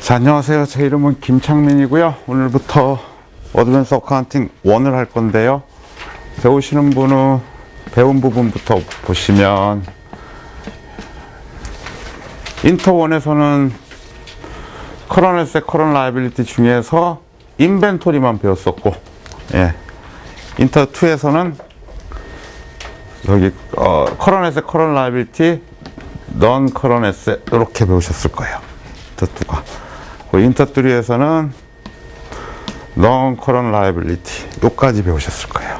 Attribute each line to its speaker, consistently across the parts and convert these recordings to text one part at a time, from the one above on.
Speaker 1: 자, 안녕하세요. 제 이름은 김창민이고요. 오늘부터 어드밴스 어카운팅 1을 할 건데요. 배우시는 분은 배운 부분부터 보시면 인터 1에서는 커런트 애셋, 커런트 라이빌리티 중에서 인벤토리만 배웠었고, 예. 인터 2에서는 여기 커런트 애셋, 커런트 라이빌리티, 넌 커런트 애셋 이렇게 배우셨을 거예요. 인터 2가. 인터 3에서는 넌 커런트 라이빌리티 요까지 배우셨을 거예요.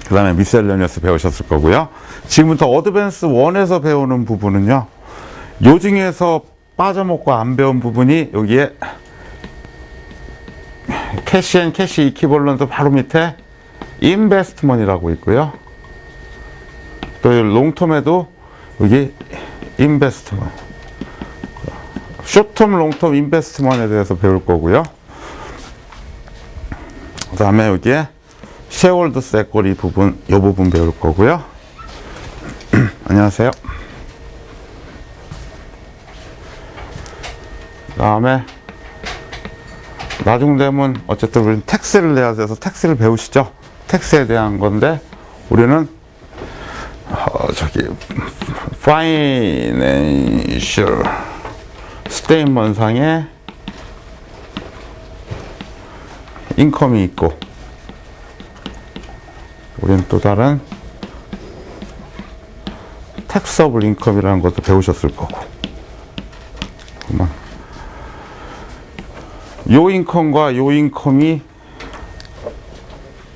Speaker 1: 그 다음에 미셀레니어스 배우셨을 거고요. 지금부터 어드밴스 1에서 배우는 부분은요, 요 중에서 빠져먹고 안 배운 부분이 여기에 캐시 앤 캐시 이퀴벌런트 바로 밑에 인베스트먼이라고 있고요. 또 롱텀에도 여기 인베스트먼, 숏텀, 롱텀 인베스트먼에 대해서 배울 거고요. 그 다음에 여기에 쉐어홀더 세꼬리 부분, 이 부분 배울 거고요. 안녕하세요. 그 다음에 나중 되면 어쨌든 우리는 텍스를 내야 돼서 텍스를 배우시죠. 텍스에 대한 건데 우리는 파이낸셜 스테인먼상에 인컴이 있고, 우리는 또 다른 텍서블 인컴이라는 것도 배우셨을 거고, 요 인컴과 요 인컴이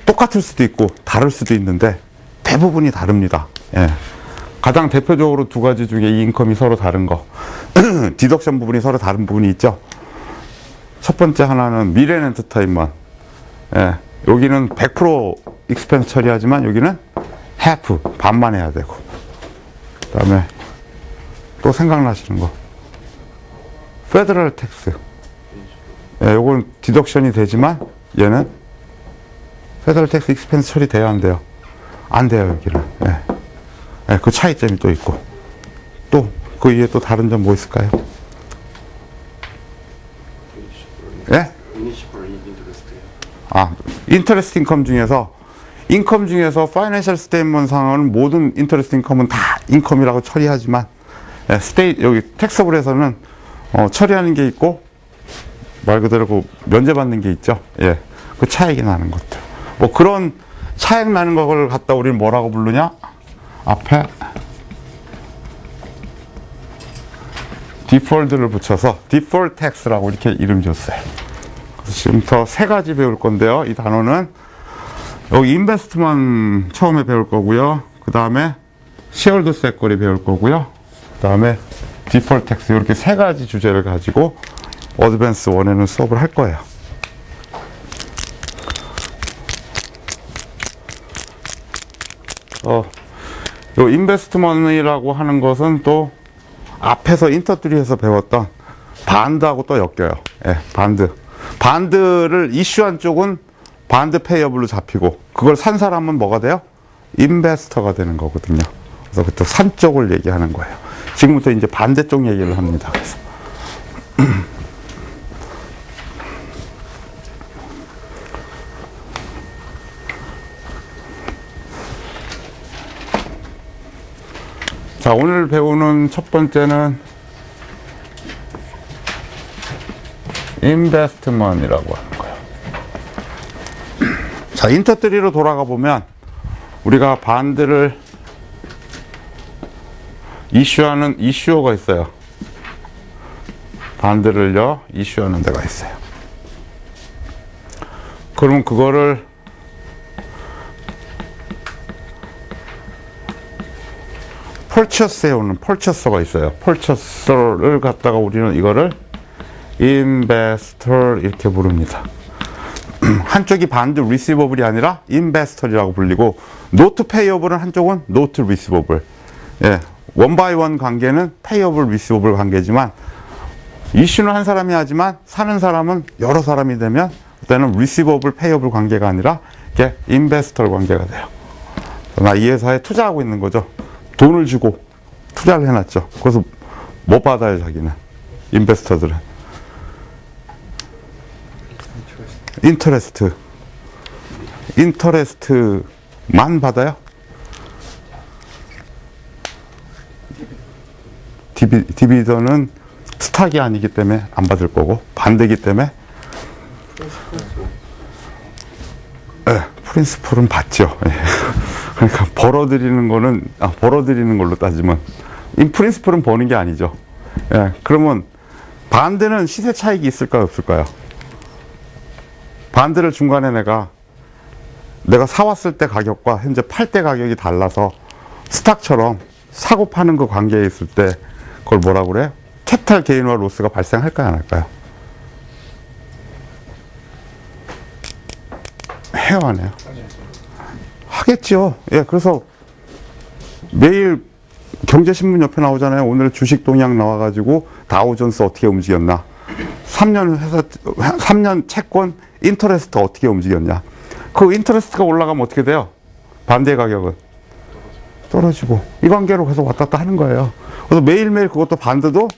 Speaker 1: 똑같을 수도 있고 다를 수도 있는데 대부분이 다릅니다. 예. 가장 대표적으로 두 가지 중에 이 인컴이 서로 다른 거 디덕션 부분이 서로 다른 부분이 있죠. 첫 번째 하나는 미래 엔터테인먼트, 예. 여기는 100% 익스펜스 처리하지만 여기는 half, 반만 해야 되고, 그 다음에 또 생각나시는 거 페더럴 텍스, 예, 요건 디덕션이 되지만 얘는 페더럴 텍스 익스펜스 처리 돼야 안 돼요? 안 돼요, 여기는. 예. 예, 그 차이점이 또 있고, 또 그 위에 또 다른 점 뭐 있을까요? 예? 인터레스트 인컴 중에서 파이낸셜 스테이트먼트 상은 모든 인터레스트 인컴은 다 인컴이라고 처리하지만, 예, 여기 텍서블에서는 처리하는 게 있고 말 그대로 그 면제받는 게 있죠. 예, 그 차이가 나는 것들. 뭐 그런 차이 나는 걸 갖다 우리는 뭐라고 부르냐? 앞에 디폴트를 붙여서 디폴트 텍스라고 이렇게 이름 지었어요. 그래서 지금부터 세 가지 배울 건데요. 이 단어는 여기 인베스트먼 처음에 배울 거고요. 그 다음에 쉐어홀더 세꼬리 배울 거고요. 그 다음에 디폴트 텍스, 이렇게 세 가지 주제를 가지고 어드밴스 1에는 수업을 할 거예요. 요 인베스트먼이라고 하는 것은 또 앞에서 인터3에서 배웠던 반드하고 또 엮여요. 예, 반드를 이슈한 쪽은 반드 페이어블로 잡히고, 그걸 산 사람은 뭐가 돼요? 인베스터가 되는 거거든요. 그래서 그때 산 쪽을 얘기하는 거예요. 지금부터 이제 반대쪽 얘기를 합니다. 그래서 자, 오늘 배우는 첫 번째는 인베스트먼이라고 하는 거예요. 자, 인터3로 돌아가 보면 우리가 반드를 이슈하는 이슈어가 있어요. 반드를요 이슈하는 데가 있어요. 그러면 그거를 펄처스에 오는 펄처서가 있어요. 펄처서를 갖다가 우리는 이거를 인베스터 이렇게 부릅니다. 한쪽이 반드 리시버블이 아니라 인베스터리라고 불리고, 노트 페이어블은 한쪽은 노트 리시버블. 예, 원 바이 원 관계는 페이어블 리시버블 관계지만, 이슈는 한 사람이 하지만 사는 사람은 여러 사람이 되면 그때는 리시버블 페이어블 관계가 아니라 이게 인베스터 관계가 돼요. 나 이 회사에 투자하고 있는 거죠. 돈을 주고 투자를 해놨죠. 그래서 못 받아요, 자기는. 인베스터들은. 인터레스트만 받아요? 디비전은 스탁이 아니기 때문에 안 받을 거고, 반대기 때문에 프린시플은 받죠. 그러니까 벌어들이는 걸로 따지면 프린시플은 버는 게 아니죠. 그러면 반대는 시세 차익이 있을까요, 없을까요? 반대를 중간에 내가 사왔을 때 가격과 현재 팔 때 가격이 달라서 스탁처럼 사고 파는 그 관계에 있을 때 그걸 뭐라고 그래요? 캐피탈 게인과 로스가 발생할까요, 안 할까요? 해요, 안 해요? 하겠죠. 그래서 매일 경제신문 옆에 나오잖아요. 오늘 주식 동향 나와가지고 다우존스 어떻게 움직였나. 3년 채권 인터레스트 어떻게 움직였냐. 그 인터레스트가 올라가면 어떻게 돼요? 반대 가격은 떨어지고. 이 관계로 계속 왔다 갔다 하는 거예요. 그래서 매일매일 그것도 반대도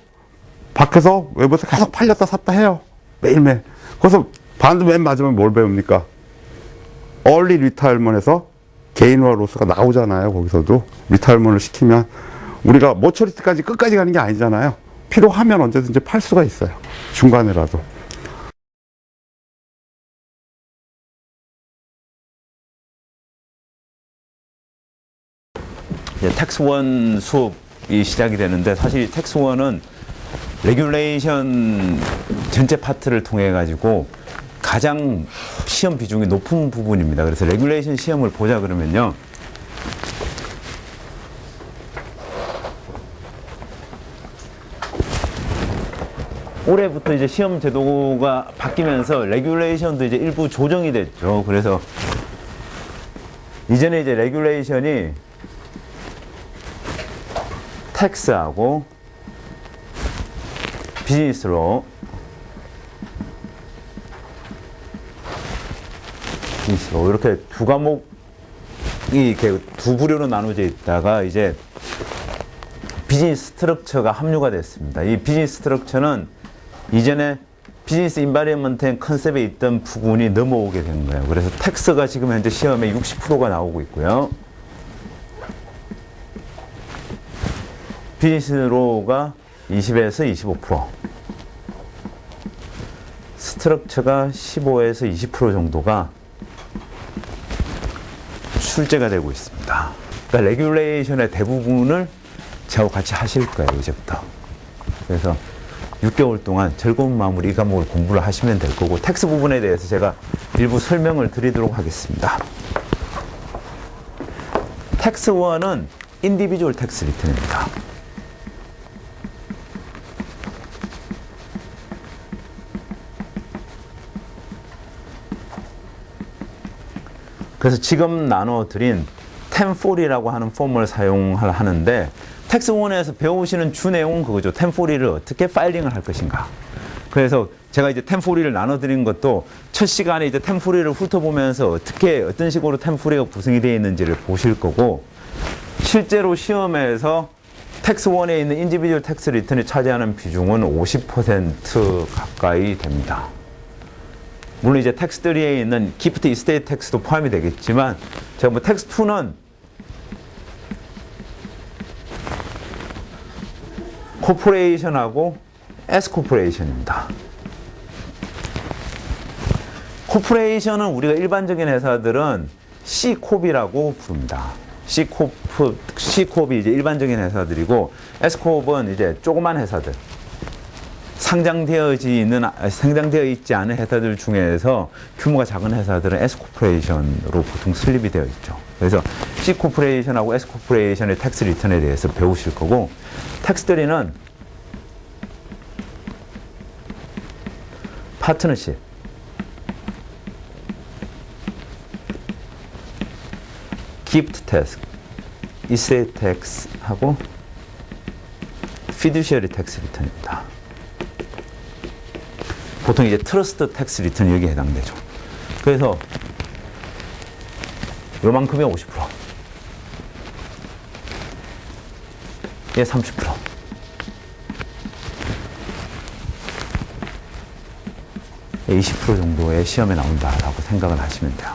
Speaker 1: 밖에서 외부에서 계속 팔렸다 샀다 해요. 매일매일. 그래서 반대 맨 마지막에 뭘 배웁니까? 얼리 리타일먼에서 게인과 로스가 나오잖아요. 거기서도 리타일먼을 시키면 우리가 머처리티까지 끝까지 가는 게 아니잖아요. 필요하면 언제든지 팔 수가 있어요. 중간에라도.
Speaker 2: 텍스1 수업이 시작이 되는데, 사실 텍스1은 레귤레이션 전체 파트를 통해 가지고 가장 시험 비중이 높은 부분입니다. 그래서 레귤레이션 시험을 보자 그러면요, 올해부터 이제 시험 제도가 바뀌면서 레귤레이션도 이제 일부 조정이 됐죠. 그래서 이전에 이제 레귤레이션이 텍스하고 비즈니스로 이렇게 두 과목이 이렇게 두 부류로 나눠져 있다가 이제 비즈니스 스트럭처가 합류가 됐습니다. 이 비즈니스 스트럭처는 이전에 비즈니스 인바이러먼트 컨셉에 있던 부분이 넘어오게 된 거예요. 그래서 텍스가 지금 현재 시험에 60%가 나오고 있고요. 비즈니스로가 20에서 25%, 스트럭처가 15에서 20% 정도가 출제가 되고 있습니다. 그러니까 레귤레이션의 대부분을 저하고 같이 하실 거예요, 이제부터. 그래서 6개월 동안 즐거운 마음으로 이 과목을 공부를 하시면 될 거고, 텍스 부분에 대해서 제가 일부 설명을 드리도록 하겠습니다. 텍스 1은 인디비주얼 텍스 리턴입니다. 그래서 지금 나눠드린 1040이라고 하는 폼을 사용하는데, 텍스 1에서 배우시는 주 내용은 그거죠. 1040를 어떻게 파일링을 할 것인가. 그래서 제가 이제 1040를 나눠드린 것도 첫 시간에 이제 1040를 훑어보면서 어떤 식으로 1040가 구성이 되어 있는지를 보실 거고, 실제로 시험에서 텍스 1에 있는 인디비주얼 텍스 리턴이 차지하는 비중은 50% 가까이 됩니다. 물론 이제 텍스 3에 있는 기프트 이스테이트 텍스도 포함이 되겠지만, 제가 뭐 텍스 2는 코퍼레이션하고 S 코퍼레이션입니다. 코퍼레이션은 우리가 일반적인 회사들은 C 콥이라고 부릅니다. C 콥이 이제 일반적인 회사들이고, S 콥은 이제 조그만 회사들, 상장되어 있지 않은 회사들 중에서 규모가 작은 회사들은 S 코퍼레이션으로 보통 설립이 되어 있죠. 그래서 C 코퍼레이션하고 S 코퍼레이션의 텍스 리턴에 대해서 배우실 거고, 텍스 3는 파트너십, 기프트 텍스, 이세이 텍스하고 피듀시어리 텍스 리턴입니다. 보통 이제 트러스트 텍스 리턴이 여기에 해당되죠. 그래서 요만큼이 50%, 얘 30%, 20% 정도의 시험에 나온다라고 생각을 하시면 돼요.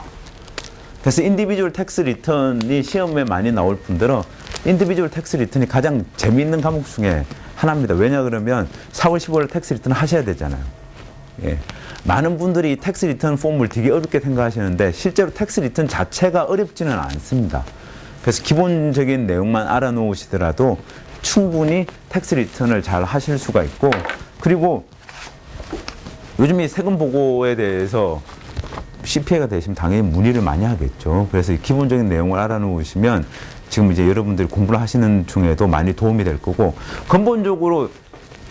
Speaker 2: 그래서 인디비주얼 텍스 리턴이 시험에 많이 나올 뿐더러 인디비주얼 텍스 리턴이 가장 재미있는 과목 중에 하나입니다. 왜냐 그러면 4월 15일 텍스 리턴 하셔야 되잖아요. 예. 많은 분들이 텍스 리턴 폼을 되게 어렵게 생각하시는데 실제로 텍스 리턴 자체가 어렵지는 않습니다. 그래서 기본적인 내용만 알아놓으시더라도 충분히 텍스 리턴을 잘 하실 수가 있고, 그리고 요즘 이 세금 보고에 대해서 CPA가 되시면 당연히 문의를 많이 하겠죠. 그래서 이 기본적인 내용을 알아놓으시면 지금 이제 여러분들이 공부를 하시는 중에도 많이 도움이 될 거고, 근본적으로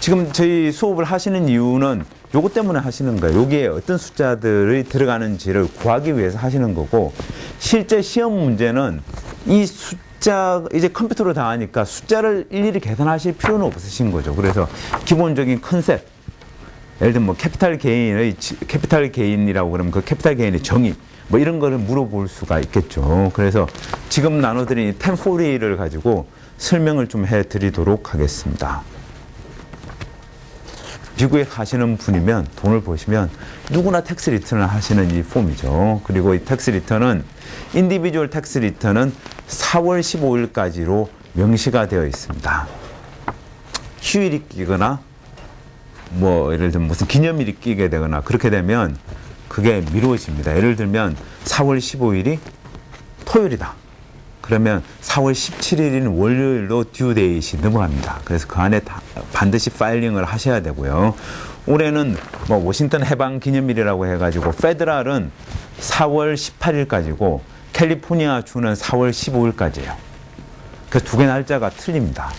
Speaker 2: 지금 저희 수업을 하시는 이유는 요것 때문에 하시는 거예요. 여기에 어떤 숫자들이 들어가는지를 구하기 위해서 하시는 거고, 실제 시험 문제는 이 숫자, 이제 컴퓨터로 다 하니까 숫자를 일일이 계산하실 필요는 없으신 거죠. 그래서 기본적인 컨셉, 예를 들면 뭐 캐피탈 게인이라고 그러면 그 캐피탈 게인의 정의, 뭐 이런 거를 물어볼 수가 있겠죠. 그래서 지금 나눠드린 템포리를 가지고 설명을 좀 해드리도록 하겠습니다. 미국에 가시는 분이면 돈을 버시면 누구나 텍스 리턴을 하시는 이 폼이죠. 그리고 이 텍스 리턴은 인디비주얼 텍스 리턴은 4월 15일까지로 명시가 되어 있습니다. 휴일이 끼거나 뭐 예를 들면 무슨 기념일이 끼게 되거나 그렇게 되면 그게 미뤄집니다. 예를 들면 4월 15일이 토요일이다. 그러면 4월 17일인 월요일로 듀데이시 넘어갑니다. 그래서 그 안에 반드시 파일링을 하셔야 되고요. 올해는 뭐 워싱턴 해방 기념일이라고 해가지고 페더럴은 4월 18일까지고 캘리포니아 주는 4월 15일까지예요. 그래서 두 개 날짜가 틀립니다.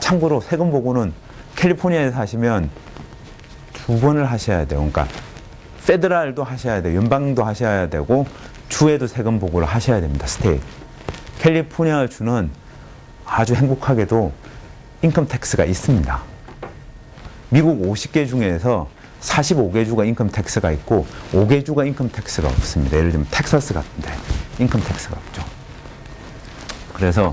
Speaker 2: 참고로 세금 보고는 캘리포니아에 사시면 두 번을 하셔야 돼요. 그러니까 페더럴도 하셔야 돼요. 연방도 하셔야 되고 주에도 세금 보고를 하셔야 됩니다. 스테이. 캘리포니아 주는 아주 행복하게도 인컴 텍스가 있습니다. 미국 50개 중에서 45개 주가 인컴 텍스가 있고 5개 주가 인컴 텍스가 없습니다. 예를 들면 텍사스 같은데 인컴 텍스가 없죠. 그래서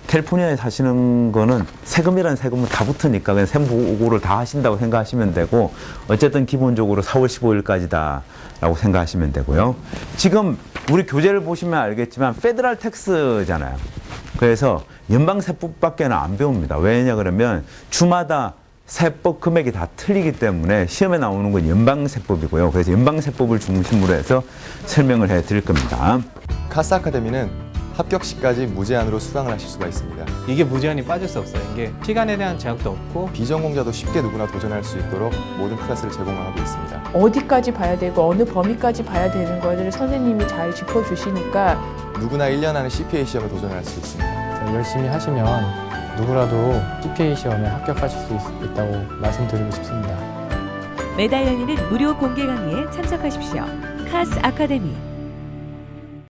Speaker 2: 캘리포니아에 사시는 거는 세금이라는 세금은 다 붙으니까 그냥 세금 보고를 다 하신다고 생각하시면 되고, 어쨌든 기본적으로 4월 15일까지다라고 생각하시면 되고요. 지금 우리 교재를 보시면 알겠지만 페더럴 텍스잖아요. 그래서 연방 세법밖에 안 배웁니다. 왜냐 그러면 주마다 세법 금액이 다 틀리기 때문에 시험에 나오는 건 연방 세법이고요. 그래서 연방 세법을 중심으로 해서 설명을 해 드릴 겁니다.
Speaker 3: 카스 아카데미는 합격 시까지 무제한으로 수강을 하실 수가 있습니다.
Speaker 4: 이게 무제한이 빠질 수 없어요. 이게 시간에 대한 제약도 없고
Speaker 3: 비전공자도 쉽게 누구나 도전할 수 있도록 모든 클래스를 제공하고 있습니다.
Speaker 5: 어디까지 봐야 되고 어느 범위까지 봐야 되는 거를 선생님이 잘 짚어주시니까
Speaker 3: 누구나 1년 안에 CPA 시험에 도전할 수 있습니다.
Speaker 4: 열심히 하시면 누구라도 CPA 시험에 합격하실 수 있다고 말씀드리고 싶습니다.
Speaker 6: 매달 열리는 무료 공개 강의에 참석하십시오. 카스 아카데미.